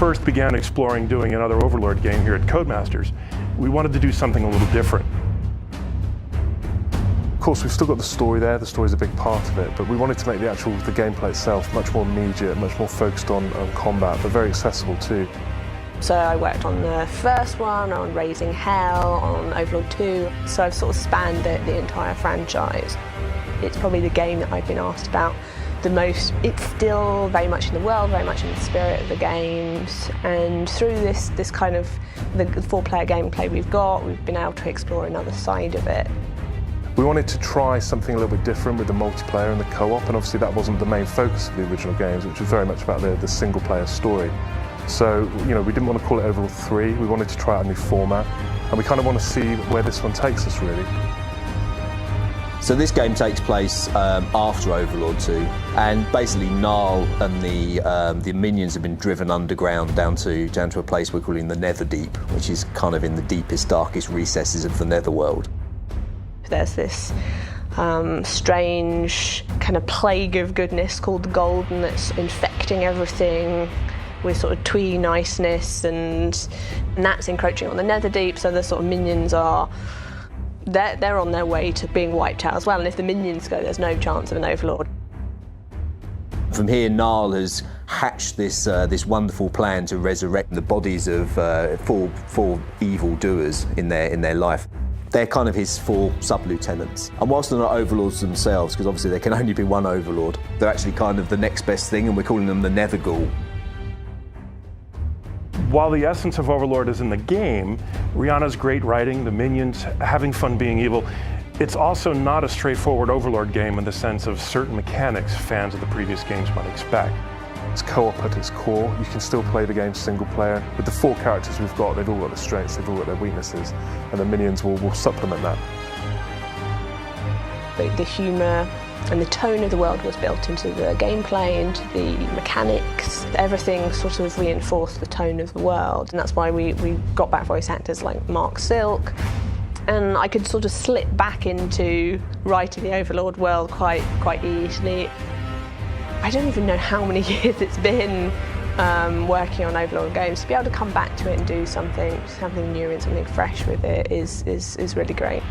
first began exploring doing another Overlord game here at Codemasters, we wanted to do something a little different. Of course, we've still got the story there. The story's a big part of it, but we wanted to make the gameplay itself much more immediate, much more focused on combat, but very accessible too. So I worked on the first one, on Raising Hell, on Overlord 2, so I've sort of spanned the entire franchise. It's probably the game that I've been asked about the most. It's still very much in the world, very much in the spirit of the games, and through this kind of the 4-player gameplay we've been able to explore another side of it. We wanted to try something a little bit different with the multiplayer and the co-op, and obviously that wasn't the main focus of the original games, which was very much about the single-player story. So, you know, we didn't want to call it Overlord 3, we wanted to try out a new format, and we kind of want to see where this one takes us, really. So this game takes place after Overlord 2, and basically Gnarl and the minions have been driven underground down to a place we're calling the Netherdeep, which is kind of in the deepest, darkest recesses of the Netherworld. There's this strange kind of plague of goodness called the Golden that's infecting everything with sort of twee niceness, and that's encroaching on the Netherdeep, so the sort of minions they're on their way to being wiped out as well, and if the minions go, there's no chance of an Overlord. From here, Gnarl has hatched this wonderful plan to resurrect the bodies of four evil doers in their life. They're kind of his 4 sub-lieutenants. And whilst they're not overlords themselves, because obviously there can only be one overlord, they're actually kind of the next best thing, and we're calling them the Netherghoul. While the essence of Overlord is in the game, Giana's great writing, the minions having fun being evil, it's also not a straightforward Overlord game in the sense of certain mechanics fans of the previous games might expect. It's co-op at its core. You can still play the game single player. With the 4 characters we've got, they've all got their strengths, they've all got their weaknesses, and the minions will supplement that. The humour and the tone of the world was built into the gameplay, into the mechanics. Everything sort of reinforced the tone of the world, and that's why we got back voice actors like Mark Silk, and I could sort of slip back into writing the Overlord world quite easily. I don't even know how many years it's been working on Overlord games. To be able to come back to it and do something new and something fresh with it is really great.